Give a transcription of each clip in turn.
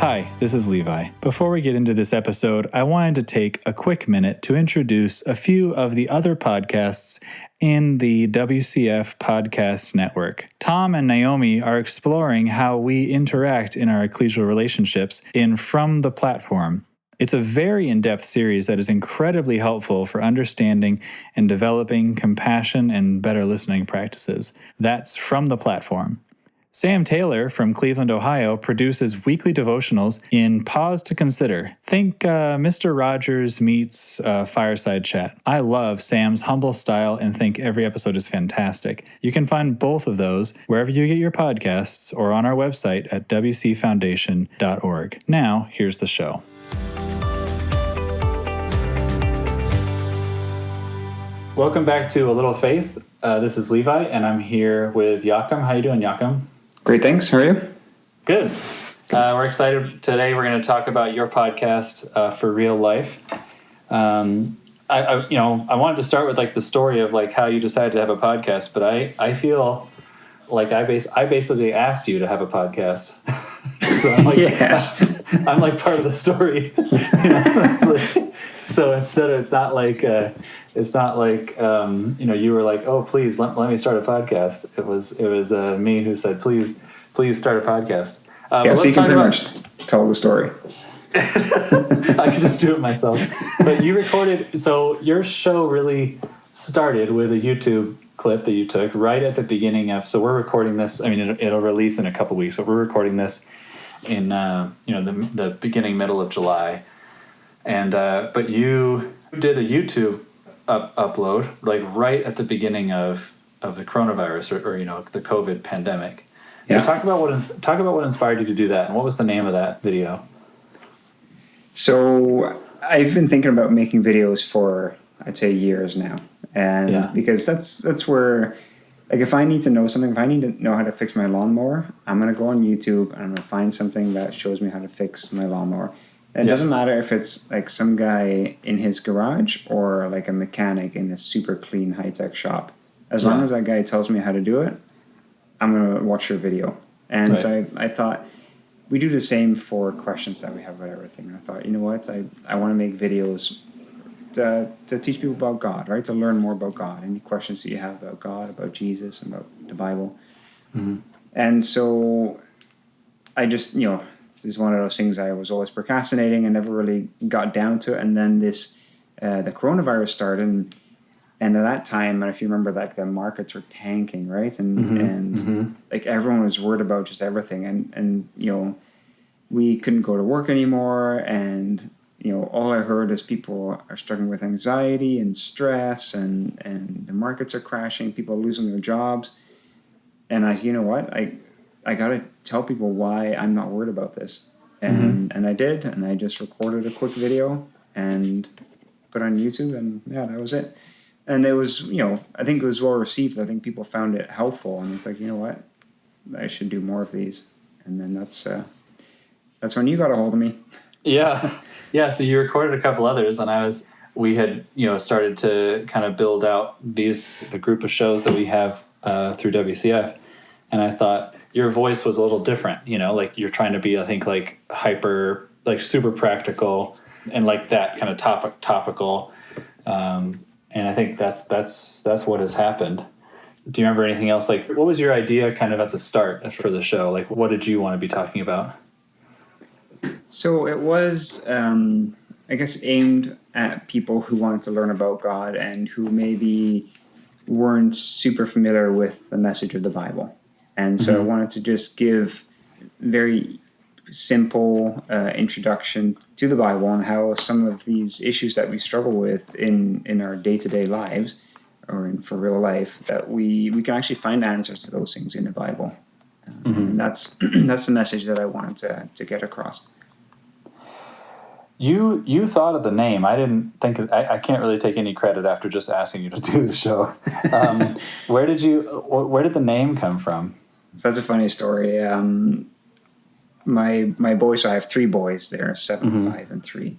Hi, this is Levi. Before we get into this episode, I wanted to take a quick minute to introduce a few of the other podcasts in the WCF Podcast Network. Tom and Naomi are exploring how we interact in our ecclesial relationships in From the Platform. It's a very in-depth series that is incredibly helpful for understanding and developing compassion and better listening practices. That's From the Platform. Sam Taylor from Cleveland, Ohio, produces weekly devotionals in Pause to Consider. Think Mr. Rogers meets Fireside Chat. I love Sam's humble style and think every episode is fantastic. You can find both of those wherever you get your podcasts or on our website at wcfoundation.org. Now, here's the show. Welcome back to A Little Faith. This is Levi, and I'm here with Jochem. How you doing, Jochem? Great, thanks. How are you? Good. We're excited. Today we're going to talk about your podcast, For Real Life. I wanted to start with like the story of like how you decided to have a podcast, but I feel like I basically asked you to have a podcast. So I'm like, yes, I'm like part of the story. So instead, it's not like you were like, oh, please let me start a podcast. It was me who said, please start a podcast. So you can pretty much tell the story. I could just do it myself. But you recorded, so your show really started with a YouTube clip that you took right at the beginning of. So we're recording this. I mean, it'll release in a couple weeks, but we're recording this in the beginning, middle of July. And but you did a YouTube upload like right at the beginning of the coronavirus or the COVID pandemic. Yeah. So talk about what inspired you to do that, and what was the name of that video? So I've been thinking about making videos for I'd say years now, and because that's where like if I need to know something, if I need to know how to fix my lawnmower, I'm gonna go on YouTube and I'm gonna find something that shows me how to fix my lawnmower. And it doesn't matter if it's like some guy in his garage or like a mechanic in a super clean high-tech shop. As long as that guy tells me how to do it, I'm going to watch your video. And so I thought we do the same for questions that we have about everything. And I thought, you know what, I want to make videos to teach people about God, right? To learn more about God. Any questions that you have about God, about Jesus, about the Bible. Mm-hmm. And so I just, this is one of those things I was always procrastinating and never really got down to it. And then the coronavirus started, and at that time, and if you remember, like the markets were tanking, right? And like everyone was worried about just everything, and we couldn't go to work anymore, and all I heard is people are struggling with anxiety and stress, and the markets are crashing, people are losing their jobs, and I got to tell people why I'm not worried about this. And I did, and I just recorded a quick video and put it on YouTube, and that was it. And it was, I think it was well received. I think people found it helpful, and it's like, you know what, I should do more of these. And then that's when you got a hold of me. Yeah. So you recorded a couple others, and we had started to kind of build out the group of shows that we have through WCF, and I thought your voice was a little different, like you're trying to be, I think, like hyper, like super practical and like that kind of topical. And I think that's what has happened. Do you remember anything else? Like, what was your idea kind of at the start for the show? Like, what did you want to be talking about? So it was, I guess, aimed at people who wanted to learn about God and who maybe weren't super familiar with the message of the Bible. And so I wanted to just give very simple introduction to the Bible and how some of these issues that we struggle with in our day-to-day lives or for real life, that we can actually find answers to those things in the Bible. And that's the message that I wanted to get across. You thought of the name. I didn't think I can't really take any credit after just asking you to do the show. Where did the name come from? That's a funny story. My boys, so I have 3 boys. They're 7, 5, and 3.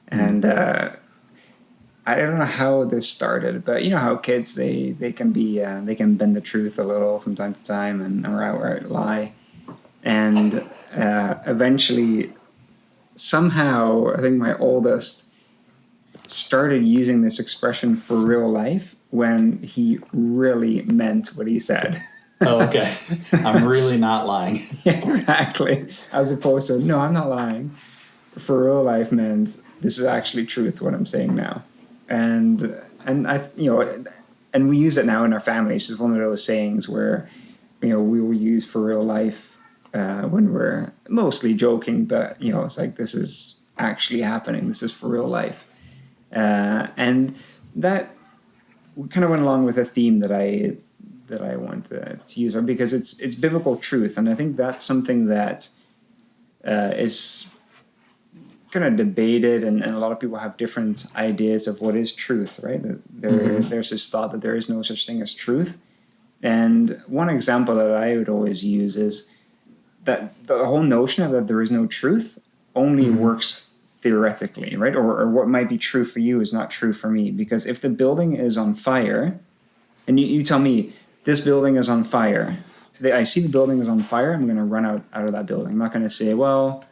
And I don't know how this started, but you know how kids they can be they can bend the truth a little from time to time or outright lie. And eventually somehow, I think my oldest started using this expression for real life when he really meant what he said. Oh, okay. I'm really not lying. Exactly. As opposed to, no, I'm not lying. For real life meant this is actually truth, what I'm saying now. And I, and we use it now in our family. It's just one of those sayings where, we will use for real life when we're mostly joking, but, it's like, this is actually happening. This is for real life. And that kind of went along with a theme that I want to use, because it's biblical truth, and I think that's something that is kind of debated, and a lot of people have different ideas of what is truth, right? There's this thought that there is no such thing as truth, and one example that I would always use is that the whole notion of that there is no truth only works theoretically, right? Or what might be true for you is not true for me, because if the building is on fire, and you tell me this building is on fire, I see the building is on fire, I'm going to run out of that building. I'm not going to say, well,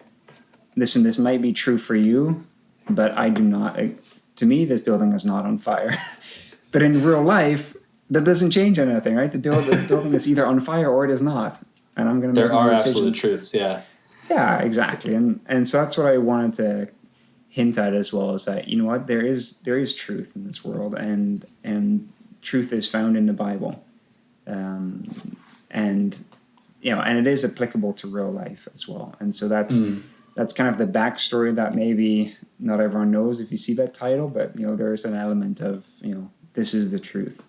listen, this might be true for you, but I do not. To me, this building is not on fire. But in real life, that doesn't change anything, right? The building is either on fire or it is not, and I'm going to. There are absolute truths, yeah. Yeah, exactly, and so that's what I wanted to hint at as well, is that, what, there is truth in this world, and truth is found in the Bible, and it is applicable to real life as well, and so that's kind of the backstory that maybe not everyone knows if you see that title, but there is an element of this is the truth.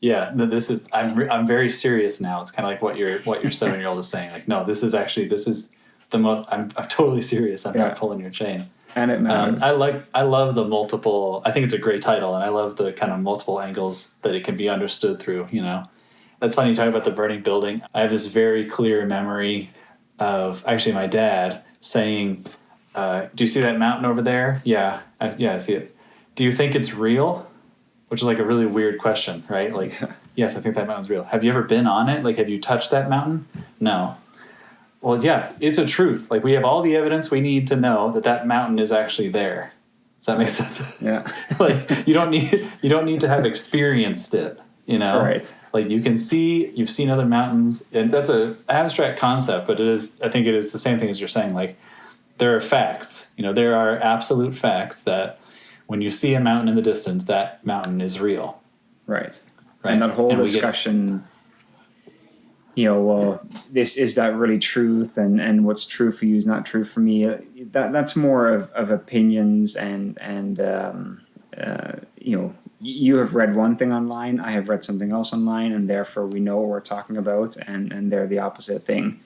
Yeah, no, I'm very serious now. It's kind of like what your 7-year-old is saying. Like, no, this is the most. I'm totally serious. I'm not pulling your chain. And it matters. I love the multiple. I think it's a great title, and I love the kind of multiple angles that it can be understood through. That's funny. You talk about the burning building. I have this very clear memory of actually my dad saying, "Do you see that mountain over there? Yeah, I see it. Do you think it's real?" Which is like a really weird question, right? Like, yes, I think that mountain's real. Have you ever been on it? Like, have you touched that mountain? No. Well, yeah, it's a truth. Like, we have all the evidence we need to know that mountain is actually there. Does that make sense? Yeah. Like, you don't need to have experienced it, Right. Like, you've seen other mountains, and that's an abstract concept, but I think it is the same thing as you're saying. Like, there are facts, there are absolute facts that when you see a mountain in the distance, that mountain is real. Right. And that whole discussion, well, this is that really truth, and what's true for you is not true for me. That's more of opinions, and you have read one thing online, I have read something else online, and therefore we know what we're talking about, and they're the opposite thing.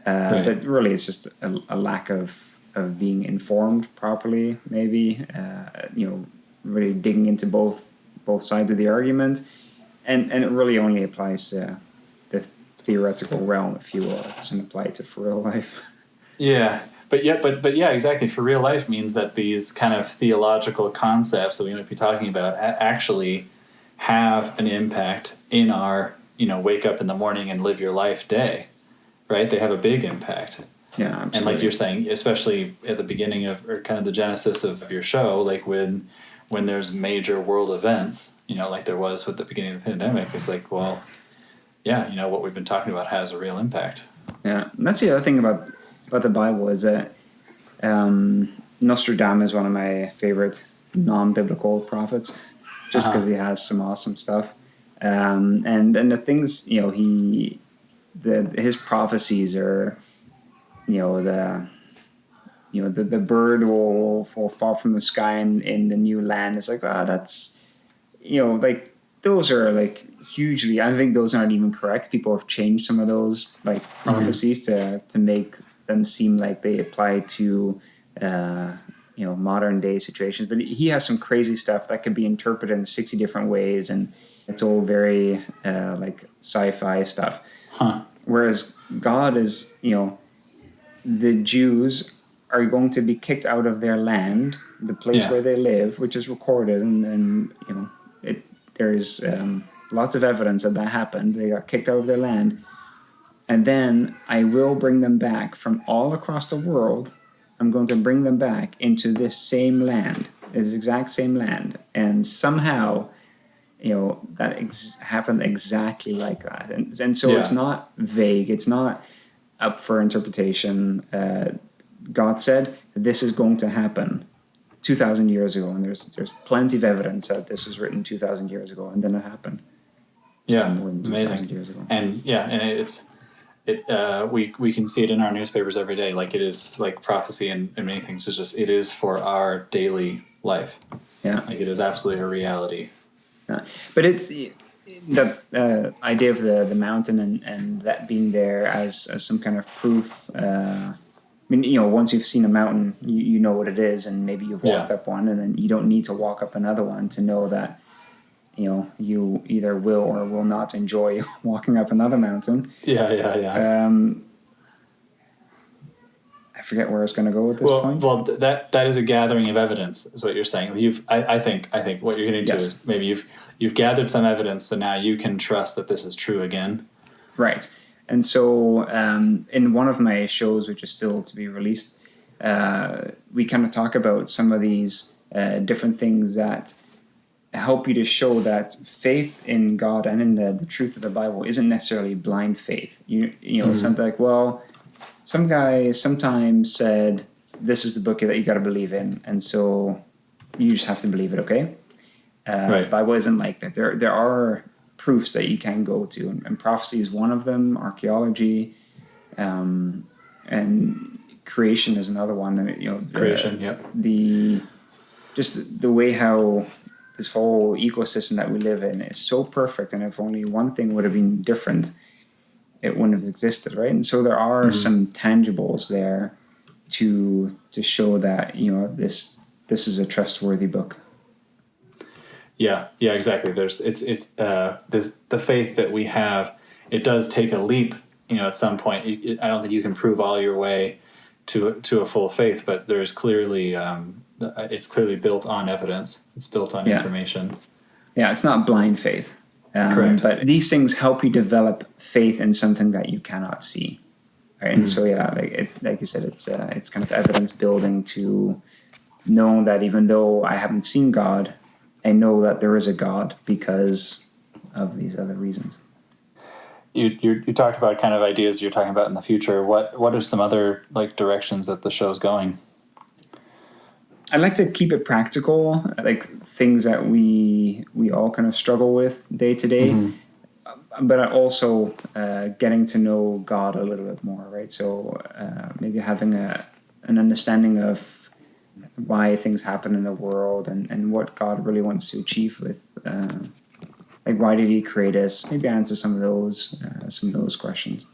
Right. But really, it's just a lack of being informed properly, maybe, really digging into both sides of the argument, and it really only applies to the theoretical realm, if you will. It doesn't apply to for real life. Yeah, but yeah, exactly. For real life means that these kind of theological concepts that we might be talking about actually have an impact in our, wake up in the morning and live your life day, right? They have a big impact. Yeah, absolutely. And like you're saying, especially at the beginning of, or kind of the genesis of your show, like when there's major world events, like there was with the beginning of the pandemic, it's like, well, yeah, what we've been talking about has a real impact. Yeah, and that's the other thing about the Bible is that Nostradamus is one of my favorite non-biblical prophets, just because he has some awesome stuff. And the things, his prophecies are, the bird will fall from the sky in the new land. It's like, that's, like, those are like hugely, I think those aren't even correct. People have changed some of those like prophecies to make them seem like they apply to, modern day situations. But he has some crazy stuff that could be interpreted in 60 different ways. And it's all very like sci-fi stuff. Whereas God is, the Jews are going to be kicked out of their land, the place where they live, which is recorded, and there's lots of evidence that happened. They got kicked out of their land, and then I will bring them back from all across the world I'm going to bring them back into this same land, this exact same land. And somehow, that happened exactly like that. And so it's not vague. It's not up for interpretation. God said this is going to happen 2,000 years ago, and there's plenty of evidence that this was written 2,000 years ago, and then it happened. Yeah, amazing. Years ago. And we can see it in our newspapers every day. Like, it is like prophecy and many things. It's just, it is for our daily life. Yeah, like it is absolutely a reality. Yeah. But it's the idea of the mountain and that being there as some kind of proof. Once you've seen a mountain, you know what it is, and maybe you've walked up one, and then you don't need to walk up another one to know that, you either will or will not enjoy walking up another mountain. Yeah. I forget where I was going to go at this point. Well, that is a gathering of evidence, is what you're saying. I think what you're getting to is maybe you've gathered some evidence, so now you can trust that this is true again. Right. And so in one of my shows, which is still to be released, we kind of talk about some of these different things that help you to show that faith in God and in the truth of the Bible isn't necessarily blind faith. Something like, well, some guy sometimes said, this is the book that you got to believe in, and so you just have to believe it, okay? Right. Bible isn't like that. There are proofs that you can go to, and prophecy is one of them, archaeology, and creation is another one. Creation, yeah. Just the way how this whole ecosystem that we live in is so perfect, and if only one thing would have been different, it wouldn't have existed, right? And so there are some tangibles there to show that this is a trustworthy book. Yeah, exactly. There's the faith that we have. It does take a leap, at some point. I don't think you can prove all your way to a full faith, but there's clearly it's clearly built on evidence. It's built on information. Yeah, it's not blind faith. Correct. But these things help you develop faith in something that you cannot see, right? And so like you said, it's kind of evidence building to know that even though I haven't seen God, I know that there is a God because of these other reasons. You talked about kind of ideas you're talking about in the future. What are some other directions that the show's going? I like to keep it practical, like things that we all kind of struggle with day to day, but also getting to know God a little bit more, right? So maybe having an understanding of why things happen in the world and what God really wants to achieve with, why did He create us? Maybe answer some of those questions.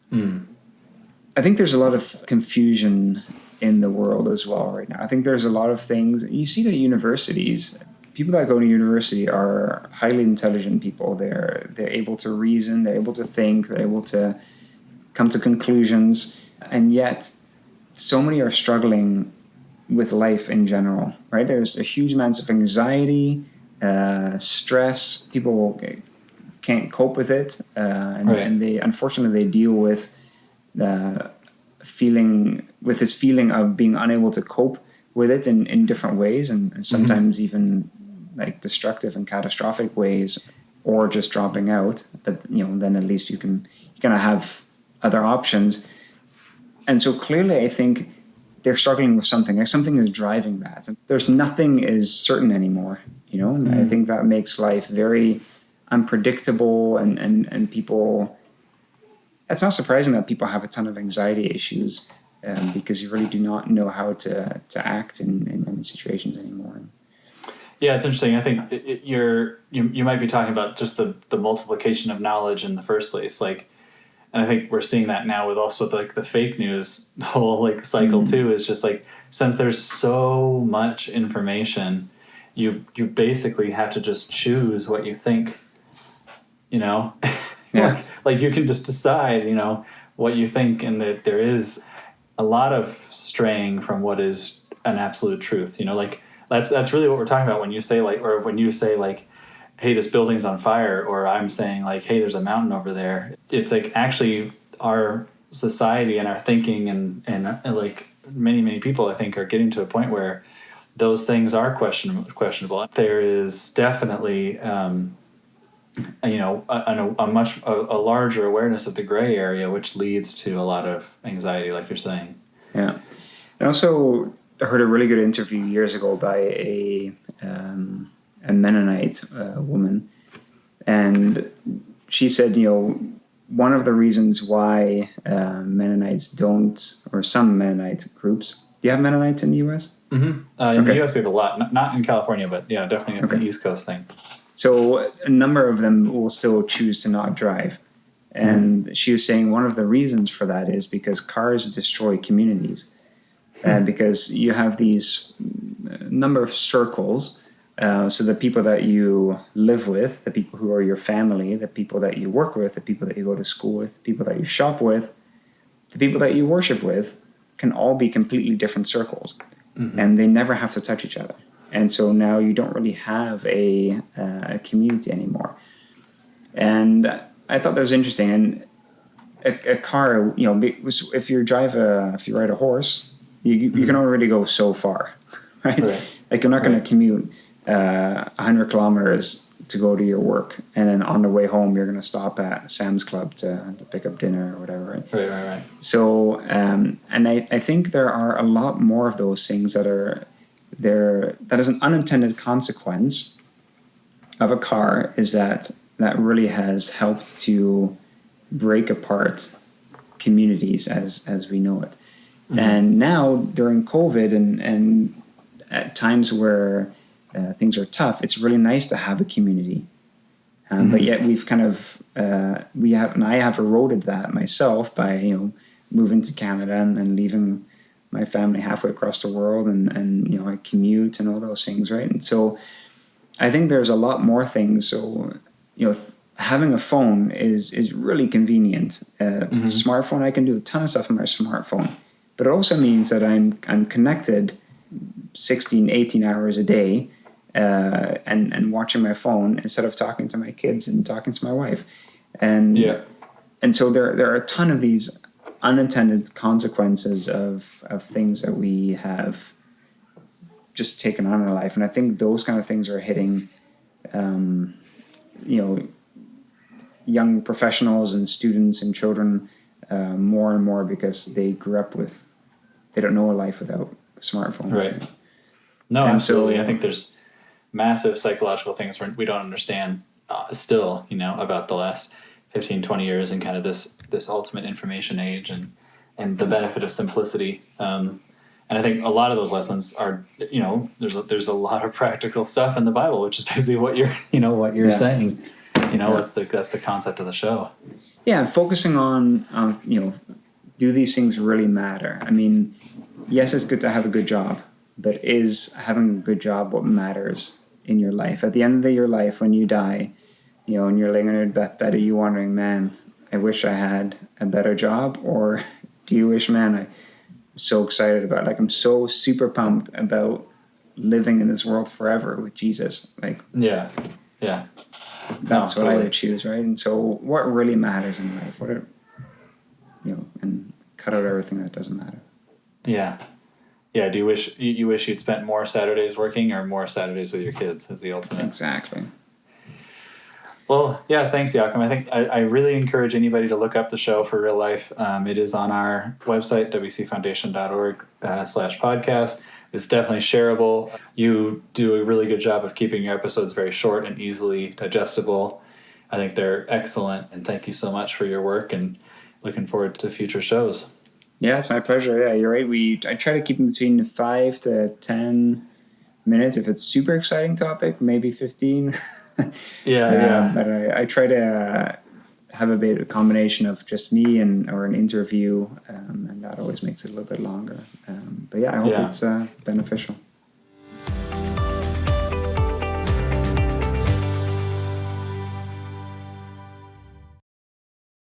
I think there's a lot of confusion in the world as well right now. I think there's a lot of things you see at universities. People that go to university are highly intelligent people. They're able to reason, they're able to think, they're able to come to conclusions, and yet so many are struggling with life in general, right? There's a huge amount of anxiety, stress. People can't cope with it, and they unfortunately they deal with this feeling of being unable to cope with it in different ways, and sometimes even destructive and catastrophic ways, or just dropping out. But then at least you can have other options. And so clearly, I think they're struggling with something. Something is driving that. And there's nothing is certain anymore. And I think that makes life very unpredictable, and people. It's not surprising that people have a ton of anxiety issues because you really do not know how to act in many situations anymore. Yeah, it's interesting. I think you might be talking about just the multiplication of knowledge in the first place, and I think we're seeing that now with also the fake news whole cycle too. Is just since there's so much information, you basically have to just choose what you think. Yeah. You can just decide, what you think, and that there is a lot of straying from what is an absolute truth. That's really what we're talking about when you say or when you say hey, this building's on fire, or I'm saying hey, there's a mountain over there. It's actually our society and our thinking and many people, I think, are getting to a point where those things are questionable. There is definitely, a larger awareness of the gray area, which leads to a lot of anxiety, like you're saying. Yeah. And also, I heard a really good interview years ago by a Mennonite woman, and she said, one of the reasons why Mennonites don't, or some Mennonite groups, do you have Mennonites in the U.S.? Mm-hmm. In the U.S. we have a lot, not in California, but yeah, definitely an East Coast thing. So a number of them will still choose to not drive. And she was saying one of the reasons for that is because cars destroy communities. And because you have these number of circles, so the people that you live with, the people who are your family, the people that you work with, the people that you go to school with, the people that you shop with, the people that you worship with, can all be completely different circles. Mm-hmm. And they never have to touch each other. And so now you don't really have a community anymore. And I thought that was interesting. And a car, if you ride a horse, you can already go so far, right? Like you're not going to commute 100 kilometers to go to your work, and then on the way home you're going to stop at Sam's Club to pick up dinner or whatever. Right. So, and I think there are a lot more of those things that are there. That is an unintended consequence of a car, is that really has helped to break apart communities as we know it. Mm-hmm. And now during COVID and at times where things are tough, it's really nice to have a community. But yet we've kind of I have eroded that myself by moving to Canada and leaving my family halfway across the world, and I commute and all those things, right? And so I think there's a lot more things. So having a phone is really convenient. Smartphone, I can do a ton of stuff on my smartphone, but it also means that I'm connected 16, 18 hours a day. And watching my phone instead of talking to my kids and talking to my wife, and so there are a ton of these unintended consequences of things that we have just taken on in our life, and I think those kind of things are hitting, young professionals and students and children more and more because they don't know a life without a smartphone. Right. No, and absolutely. So, I think there's massive psychological things we don't understand still, about the last 15, 20 years and kind of this ultimate information age and the benefit of simplicity. And I think a lot of those lessons are, there's a lot of practical stuff in the Bible, which is basically what you're saying. That's the concept of the show. Yeah, focusing on do these things really matter? I mean, yes, it's good to have a good job, but is having a good job what matters in your life? At the end of your life, when you die, and you're laying on your deathbed, are you wondering, man, I wish I had a better job? Or do you wish, man, I'm so excited about, I'm so super pumped about living in this world forever with Jesus? Yeah. That's what I would choose, right? And so what really matters in life? And cut out everything that doesn't matter. Yeah. Yeah, do you wish you'd spent more Saturdays working or more Saturdays with your kids is the ultimate. Exactly. Well, yeah, thanks, Jochem. I think I really encourage anybody to look up the show For Real Life. It is on our website, wcfoundation.org/podcast. It's definitely shareable. You do a really good job of keeping your episodes very short and easily digestible. I think they're excellent, and thank you so much for your work, and looking forward to future shows. Yeah, it's my pleasure. Yeah, you're right. I try to keep them between 5 to 10 minutes. If it's super exciting topic, maybe 15. Yeah. But I try to have a bit of a combination of just me or an interview, and that always makes it a little bit longer. But yeah, I hope it's beneficial.